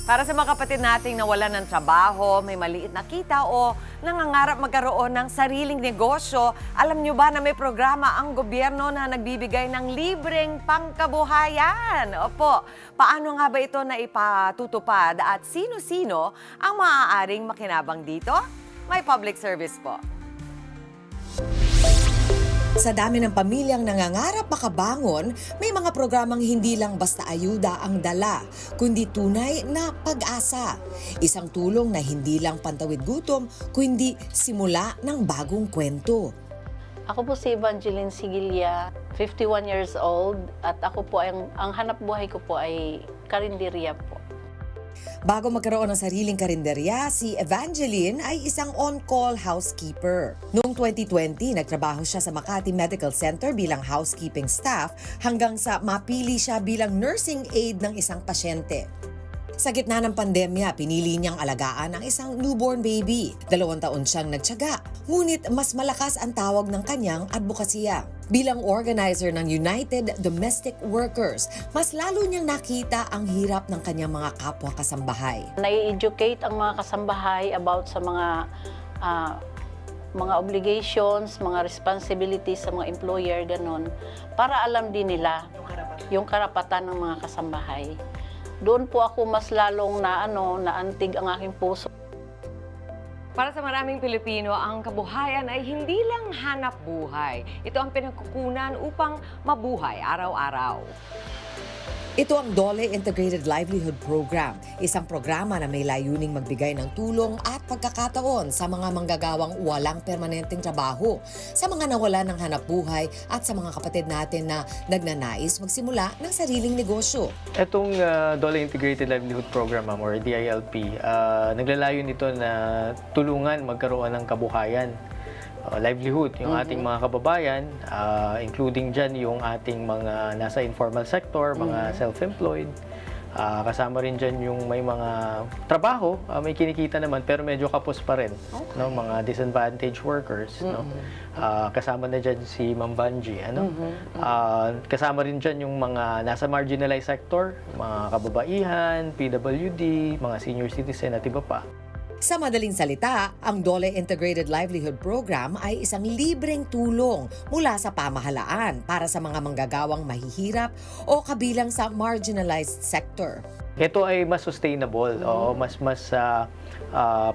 Para sa mga kapatid nating nawalan ng trabaho, may maliit na kita o nangangarap magkaroon ng sariling negosyo, alam nyo ba na may programa ang gobyerno na nagbibigay ng libreng pangkabuhayan? Opo, paano nga ba ito na ipatutupad at sino-sino ang maaaring makinabang dito? May public service po. Sa dami ng pamilyang nangangarap makabangon, may mga programang hindi lang basta ayuda ang dala, kundi tunay na pag-asa. Isang tulong na hindi lang pantawid gutom, kundi simula ng bagong kwento. Ako po si Evangeline Sigilla, 51 years old, at ako po ang hanap buhay ko po ay karinderya po. Bago magkaroon ng sariling karinderya, si Evangeline ay isang on-call housekeeper. Noong 2020, nagtrabaho siya sa Makati Medical Center bilang housekeeping staff hanggang sa mapili siya bilang nursing aide ng isang pasyente. Sa gitna ng pandemya, pinili niyang alagaan ang isang newborn baby. 2 taon siyang nagtiyaga, ngunit mas malakas ang tawag ng kanyang advokasya. Bilang organizer ng United Domestic Workers, mas lalo niyang nakita ang hirap ng kanyang mga kapwa kasambahay. Nai-educate ang mga kasambahay about sa mga obligations, mga responsibilities sa mga employer, ganon, para alam din nila yung karapatan ng mga kasambahay. Doon po ako mas lalong naantig ang aking puso. Para sa maraming Pilipino, ang kabuhayan ay hindi lang hanap buhay. Ito ang pinagkukunan upang mabuhay araw-araw. Ito ang DOLE Integrated Livelihood Program, isang programa na may layuning magbigay ng tulong at pagkakataon sa mga manggagawang walang permanenteng trabaho, sa mga nawalan ng hanap buhay at sa mga kapatid natin na nagnanais magsimula ng sariling negosyo. Itong DOLE Integrated Livelihood Program, or DILP, naglalayon nito na tulungan magkaroon ng kabuhayan, livelihood, yung ating mga kababayan, including dyan yung ating mga nasa informal sector, mga self-employed. Kasama rin dyan yung may mga trabaho, may kinikita naman pero medyo kapos pa rin, no? Mga disadvantaged workers. No? Kasama na dyan si Ma'am Banji. Kasama rin dyan yung mga nasa marginalized sector, mga kababaihan, PWD, mga senior citizen at iba pa. Sa madaling salita, ang DOLE Integrated Livelihood Program ay isang libreng tulong mula sa pamahalaan para sa mga manggagawang mahihirap o kabilang sa marginalized sector. Ito ay mas sustainable, mas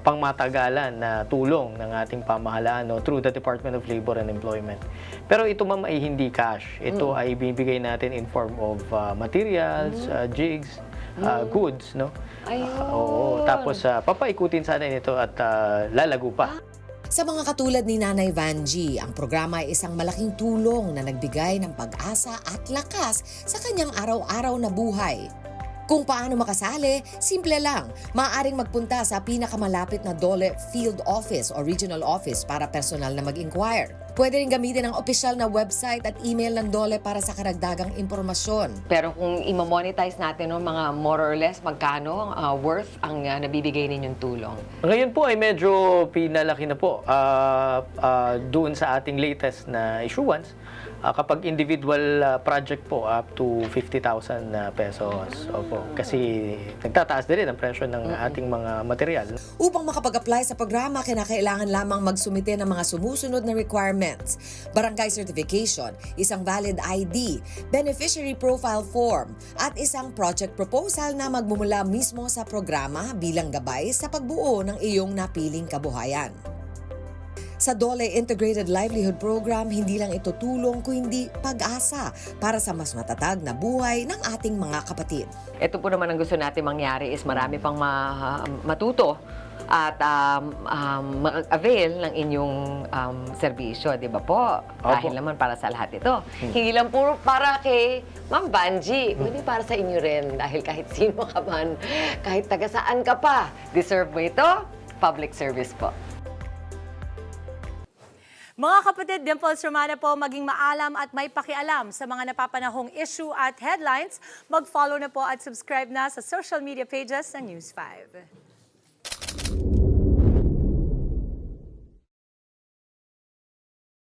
pangmatagalan na tulong ng ating pamahalaan through the Department of Labor and Employment. Pero ito ma'am ay hindi cash. Ito ay bibigay natin in form of materials, jigs, goods, no? Oo, tapos papaikutin sana nito at lalago pa. Sa mga katulad ni Nanay Vanji, ang programa ay isang malaking tulong na nagbigay ng pag-asa at lakas sa kanyang araw-araw na buhay. Kung paano makasali, simple lang. Maaaring magpunta sa pinakamalapit na DOLE Field Office o Regional Office para personal na mag-inquire. Pwede rin gamitin ang opisyal na website at email ng DOLE para sa karagdagang impormasyon. Pero kung i-monetize natin, mga more or less, magkano worth ang nabibigay ninyong tulong? Ngayon po ay medyo pinalaki na po doon sa ating latest na issuance. Kapag individual project po, up to 50,000 pesos. Opo. Kasi nagtataas din ang presyo ng ating mga material. Upang makapag-apply sa programa, kinakailangan lamang magsumite ng mga sumusunod na requirements. Barangay certification, isang valid ID, beneficiary profile form, at isang project proposal na magmumula mismo sa programa bilang gabay sa pagbuo ng iyong napiling kabuhayan. Sa DOLE Integrated Livelihood Program, hindi lang ito tulong kundi pag-asa para sa mas matatag na buhay ng ating mga kapatid. Ito po naman ang gusto natin mangyari is marami pang matuto at mag-avail ng inyong serbisyo, di ba po? Dahil naman para sa lahat ito. Hindi lang puro para kay Ma'am Banji, kundi para sa inyo rin. Dahil kahit sino ka man, kahit taga saan ka pa, deserve mo ito, public service po. Mga kapatid, Dimples Romana po, maging maalam at may pakialam sa mga napapanahong issue at headlines. Mag-follow na po at subscribe na sa social media pages ng News 5.